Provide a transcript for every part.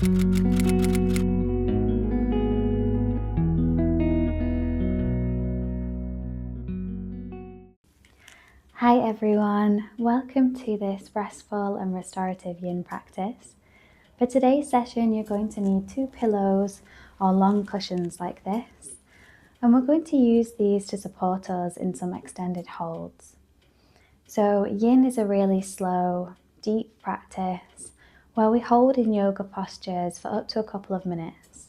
Hi everyone, welcome to this restful and restorative yin practice. For today's session, you're going to need 2 pillows or long cushions like this, and we're going to use these to support us in some extended holds. So yin is a really slow, deep practice where we hold in yoga postures for up to a couple of minutes,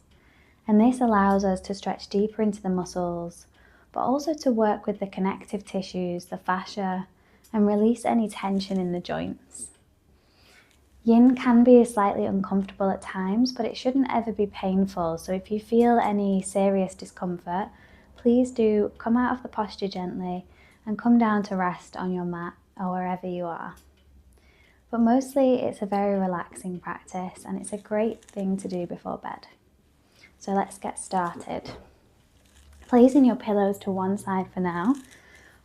and this allows us to stretch deeper into the muscles, but also to work with the connective tissues, the fascia, and release any tension in the joints. Yin can be slightly uncomfortable at times, but it shouldn't ever be painful. So if you feel any serious discomfort, please do come out of the posture gently and come down to rest on your mat or wherever you are. But mostly it's a very relaxing practice and it's a great thing to do before bed. So let's get started. Placing your pillows to one side for now,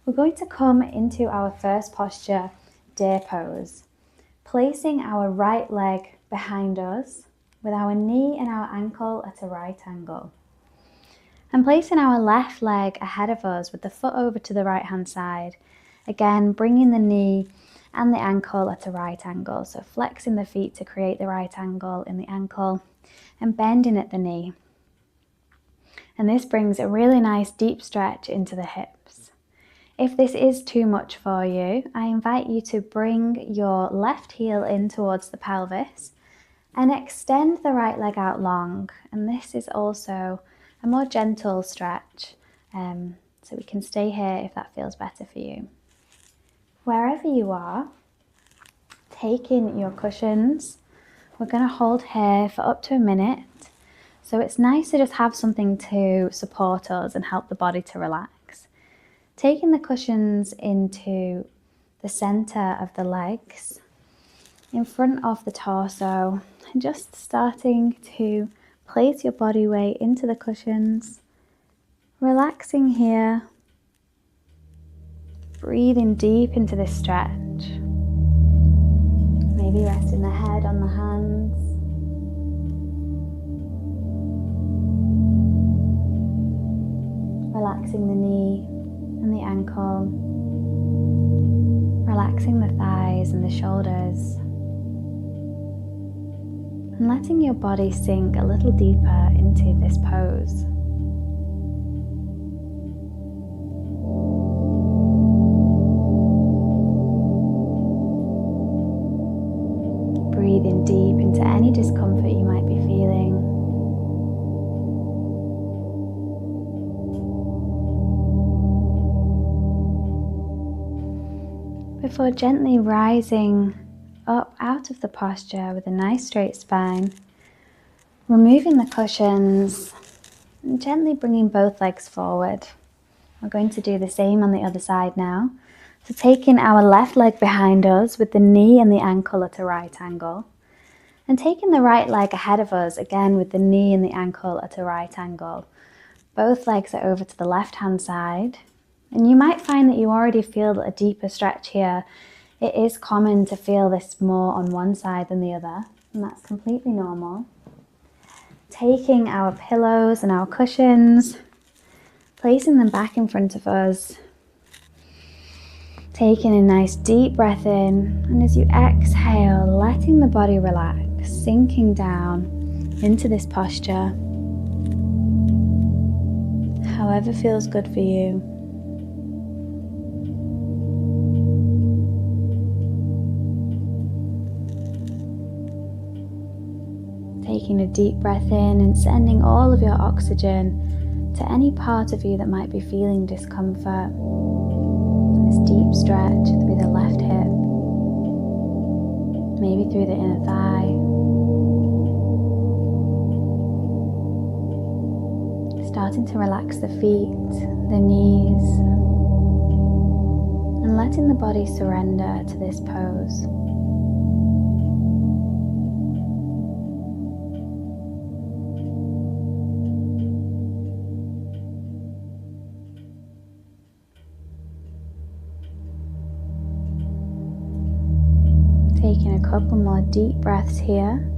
we're going to come into our first posture, deer pose, placing our right leg behind us with our knee and our ankle at a right angle, and placing our left leg ahead of us with the foot over to the right hand side, again bringing the knee and the ankle at a right angle, so flexing the feet to create the right angle in the ankle and bending at the knee. And this brings a really nice deep stretch into the hips. If this is too much for you, I invite you to bring your left heel in towards the pelvis and extend the right leg out long. And this is also a more gentle stretch, so we can stay here if that feels better for you. Wherever you are, taking your cushions, we're going to hold here for up to a minute. So it's nice to just have something to support us and help the body to relax. Taking the cushions into the center of the legs, in front of the torso, and just starting to place your body weight into the cushions, relaxing here, breathing deep into this stretch. Maybe resting the head on the hands. Relaxing the knee and the ankle, relaxing the thighs and the shoulders, and letting your body sink a little deeper into this pose. Breathing deep into any discomfort you might be feeling. Before gently rising up out of the posture with a nice straight spine, removing the cushions and gently bringing both legs forward. We're going to do the same on the other side now. So taking our left leg behind us with the knee and the ankle at a right angle, and taking the right leg ahead of us again with the knee and the ankle at a right angle. Both legs are over to the left hand side. And you might find that you already feel a deeper stretch here. It is common to feel this more on one side than the other, and that's completely normal. Taking our pillows and our cushions, placing them back in front of us, taking a nice deep breath in, and as you exhale, letting the body relax, sinking down into this posture, however feels good for you. Taking a deep breath in and sending all of your oxygen to any part of you that might be feeling discomfort. This deep stretch through the left hip, maybe through the inner thigh. Starting to relax the feet, the knees, and letting the body surrender to this pose. Taking a couple more deep breaths here.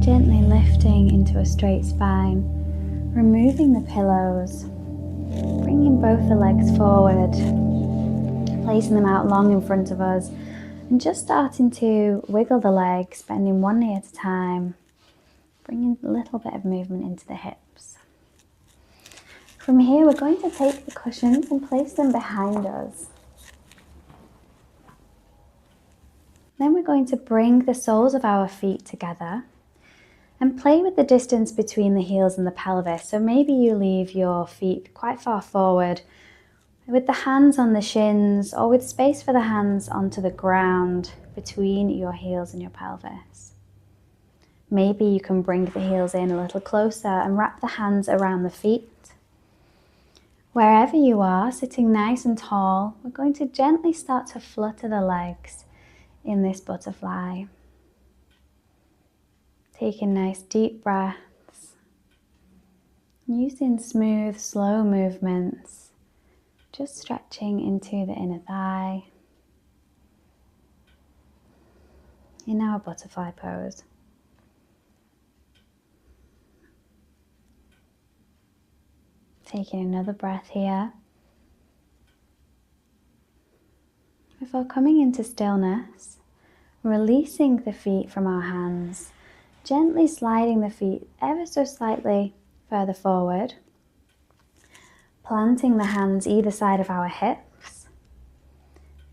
And gently lifting into a straight spine, removing the pillows, bringing both the legs forward, placing them out long in front of us, and just starting to wiggle the legs, bending one knee at a time, bringing a little bit of movement into the hips. From here, we're going to take the cushions and place them behind us. Then we're going to bring the soles of our feet together and play with the distance between the heels and the pelvis. So maybe you leave your feet quite far forward with the hands on the shins, or with space for the hands onto the ground between your heels and your pelvis. Maybe you can bring the heels in a little closer and wrap the hands around the feet. Wherever you are, sitting nice and tall, we're going to gently start to flutter the legs in this butterfly. Taking nice deep breaths, using smooth, slow movements, just stretching into the inner thigh in our butterfly pose. Taking another breath here. Before coming into stillness, releasing the feet from our hands, gently sliding the feet ever so slightly further forward, planting the hands either side of our hips,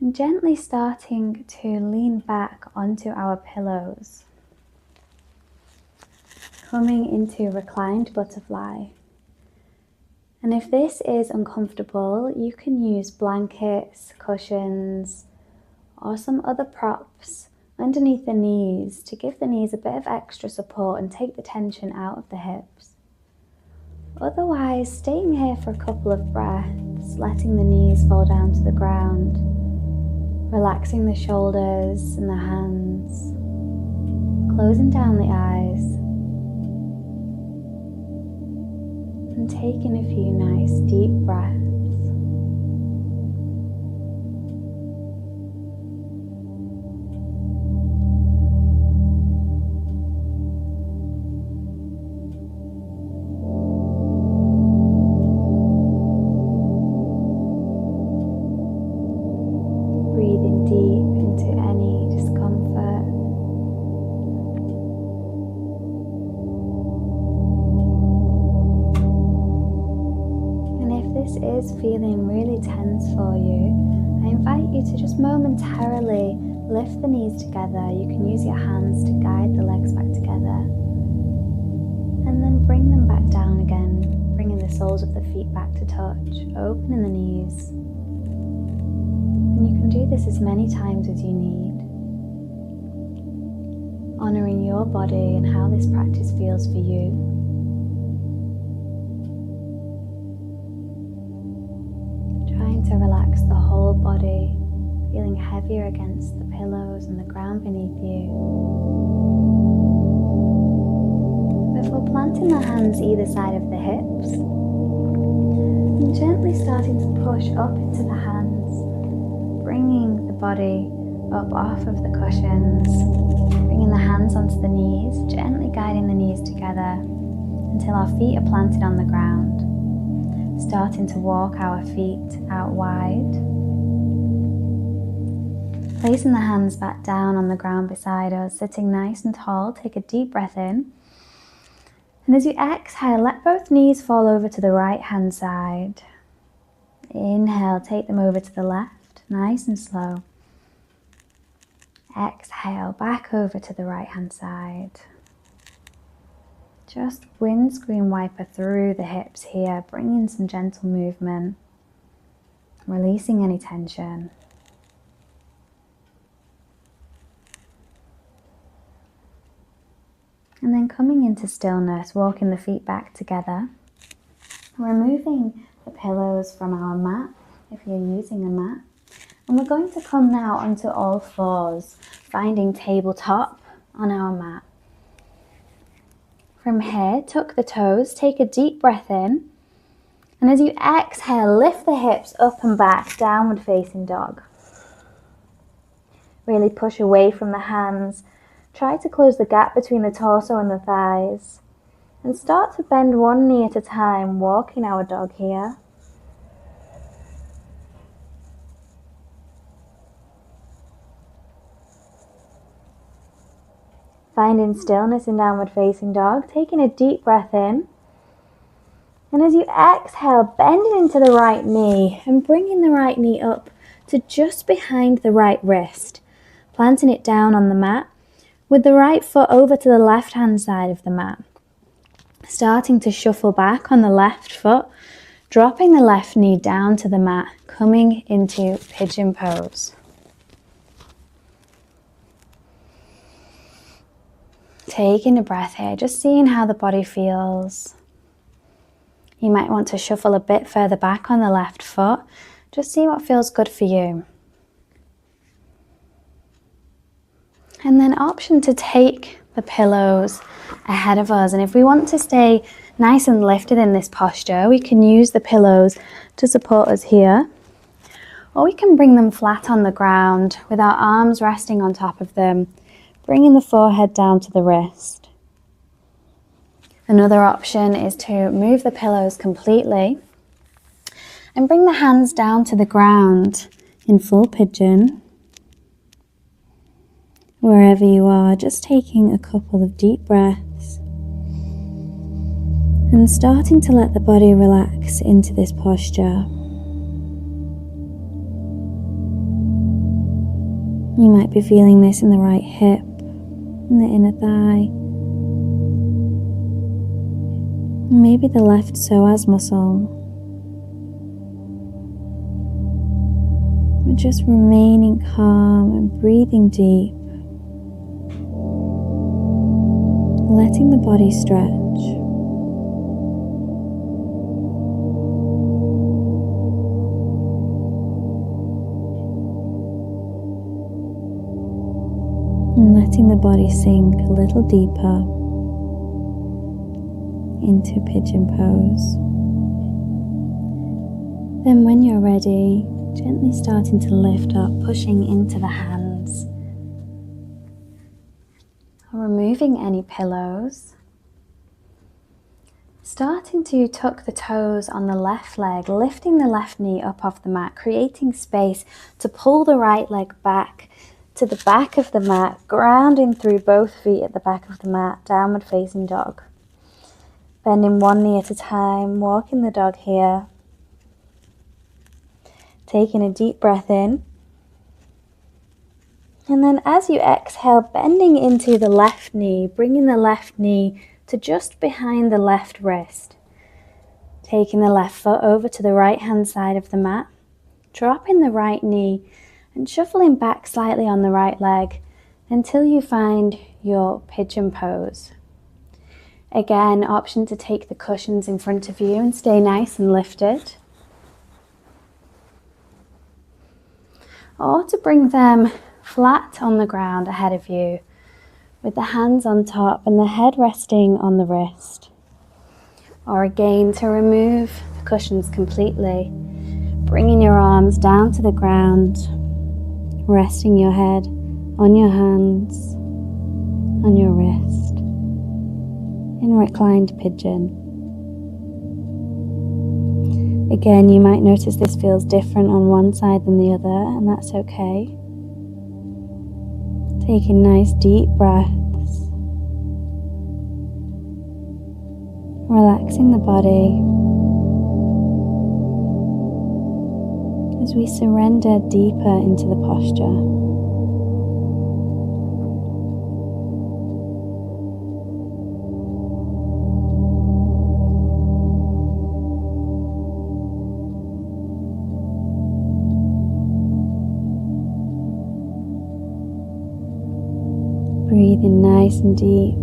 and gently starting to lean back onto our pillows, coming into reclined butterfly. And if this is uncomfortable, you can use blankets, cushions, or some other props underneath the knees to give the knees a bit of extra support and take the tension out of the hips. Otherwise, staying here for a couple of breaths, letting the knees fall down to the ground, relaxing the shoulders and the hands, closing down the eyes, and taking a few nice deep breaths. Breathing deep into any discomfort. And if this is feeling really tense for you, I invite you to just momentarily lift the knees together. You can use your hands to guide the legs back together. And then bring them back down again, bringing the soles of the feet back to touch, opening the knees. And you can do this as many times as you need, honoring your body and how this practice feels for you. Trying to relax the whole body, feeling heavier against the pillows and the ground beneath you. Before planting the hands either side of the hips, and gently starting to push up into the hands, bringing the body up off of the cushions, bringing the hands onto the knees, gently guiding the knees together until our feet are planted on the ground, starting to walk our feet out wide, placing the hands back down on the ground beside us, sitting nice and tall. Take a deep breath in, and as you exhale, let both knees fall over to the right hand side. Inhale, take them over to the left, nice and slow. Exhale, back over to the right hand side. Just windscreen wiper through the hips here, bringing some gentle movement, releasing any tension. And then coming into stillness, walking the feet back together, removing the pillows from our mat, if you're using a mat. And we're going to come now onto all fours, finding tabletop on our mat. From here, tuck the toes, take a deep breath in, and as you exhale, lift the hips up and back, downward facing dog. Really push away from the hands, try to close the gap between the torso and the thighs. And start to bend one knee at a time, walking our dog here. Finding stillness in downward facing dog, taking a deep breath in. And as you exhale, bending into the right knee and bringing the right knee up to just behind the right wrist, planting it down on the mat with the right foot over to the left hand side of the mat. Starting to shuffle back on the left foot, dropping the left knee down to the mat, coming into pigeon pose. Taking a breath here, just seeing how the body feels. You might want to shuffle a bit further back on the left foot. Just see what feels good for you. And then option to take the pillows ahead of us. And if we want to stay nice and lifted in this posture, we can use the pillows to support us here. Or we can bring them flat on the ground with our arms resting on top of them, bringing the forehead down to the wrist. Another option is to move the pillows completely and bring the hands down to the ground in full pigeon. Wherever you are, just taking a couple of deep breaths and starting to let the body relax into this posture. You might be feeling this in the right hip, in the inner thigh, maybe the left psoas muscle. We're just remaining calm and breathing deep, letting the body stretch. And letting the body sink a little deeper into pigeon pose. Then when you're ready, gently starting to lift up, pushing into the hands. Removing any pillows. Starting to tuck the toes on the left leg, lifting the left knee up off the mat, creating space to pull the right leg back to the back of the mat, grounding through both feet at the back of the mat, downward facing dog. Bending one knee at a time, walking the dog here. Taking a deep breath in. And then as you exhale, bending into the left knee, bringing the left knee to just behind the left wrist. Taking the left foot over to the right hand side of the mat. Dropping the right knee and shuffling back slightly on the right leg until you find your pigeon pose. Again, option to take the cushions in front of you and stay nice and lifted. Or to bring them flat on the ground ahead of you with the hands on top and the head resting on the wrist. Or again, to remove the cushions completely, bringing your arms down to the ground, resting your head on your hands, on your wrist, in reclined pigeon. Again, you might notice this feels different on one side than the other, and that's okay. Taking nice deep breaths, relaxing the body as we surrender deeper into the posture. Breathing nice and deep.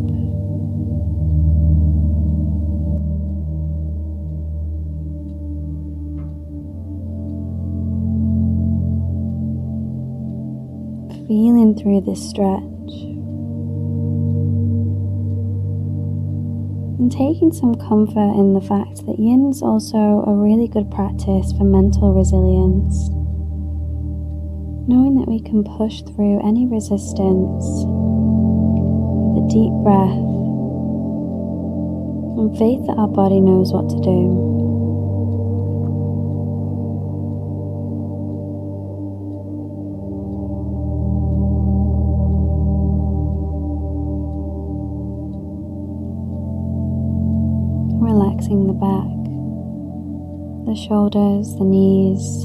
Feeling through this stretch. And taking some comfort in the fact that yin's also a really good practice for mental resilience. Knowing that we can push through any resistance deep breath and faith that our body knows what to do. Relaxing the back, the shoulders, the knees,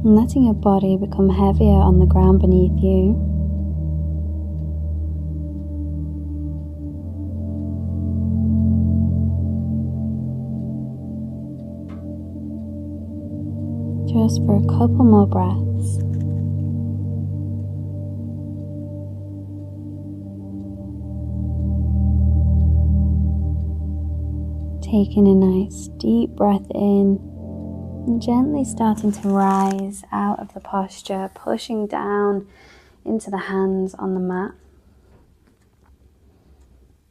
and letting your body become heavier on the ground beneath you. Just for a couple more breaths. Taking a nice deep breath in and gently starting to rise out of the posture, pushing down into the hands on the mat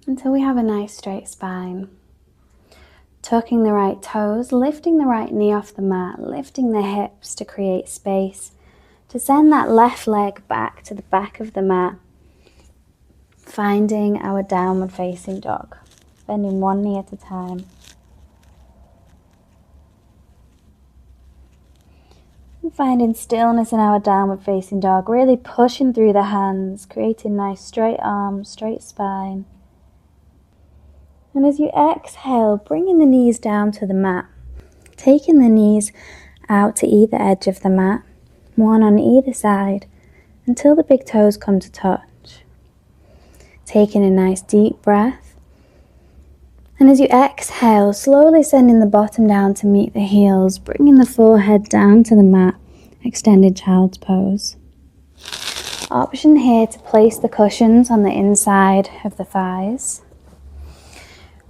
until we have a nice straight spine. Tucking the right toes, lifting the right knee off the mat, lifting the hips to create space, to send that left leg back to the back of the mat, finding our downward facing dog. Bending one knee at a time. And finding stillness in our downward facing dog, really pushing through the hands, creating nice straight arms, straight spine. And as you exhale, bringing the knees down to the mat, taking the knees out to either edge of the mat, one on either side, until the big toes come to touch. Taking a nice deep breath. And as you exhale, slowly sending the bottom down to meet the heels, bringing the forehead down to the mat, extended child's pose. Option here to place the cushions on the inside of the thighs.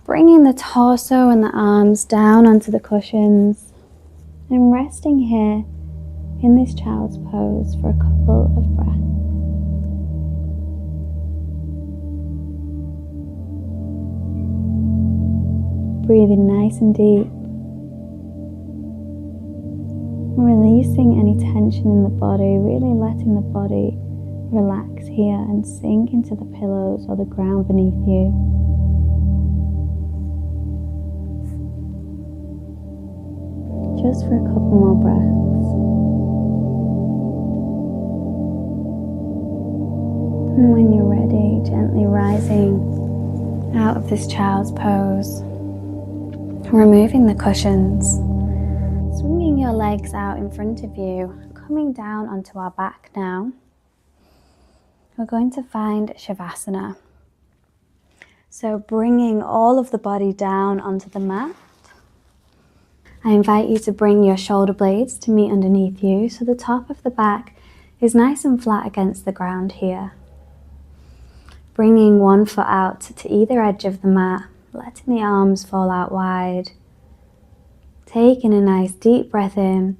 Bringing the torso and the arms down onto the cushions and resting here in this child's pose for a couple of breaths. Breathing nice and deep. Releasing any tension in the body, really letting the body relax here and sink into the pillows or the ground beneath you. Just for a couple more breaths. And when you're ready, gently rising out of this child's pose. Removing the cushions, swinging your legs out in front of you, coming down onto our back now. We're going to find Shavasana. So bringing all of the body down onto the mat. I invite you to bring your shoulder blades to meet underneath you so the top of the back is nice and flat against the ground here. Bringing one foot out to either edge of the mat. Letting the arms fall out wide. Taking a nice deep breath in.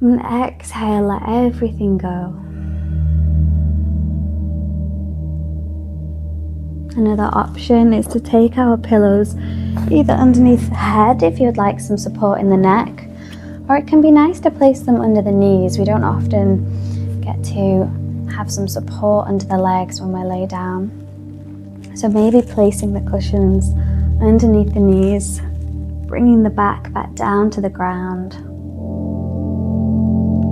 And exhale, let everything go. Another option is to take our pillows either underneath the head if you would like some support in the neck, or it can be nice to place them under the knees. We don't often get to have some support under the legs when we lay down. So maybe placing the cushions underneath the knees, bringing the back down to the ground,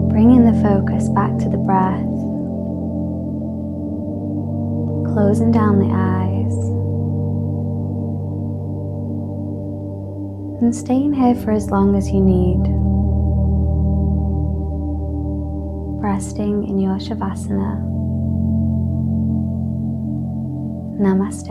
bringing the focus back to the breath, closing down the eyes, and staying here for as long as you need, resting in your Shavasana. Namaste.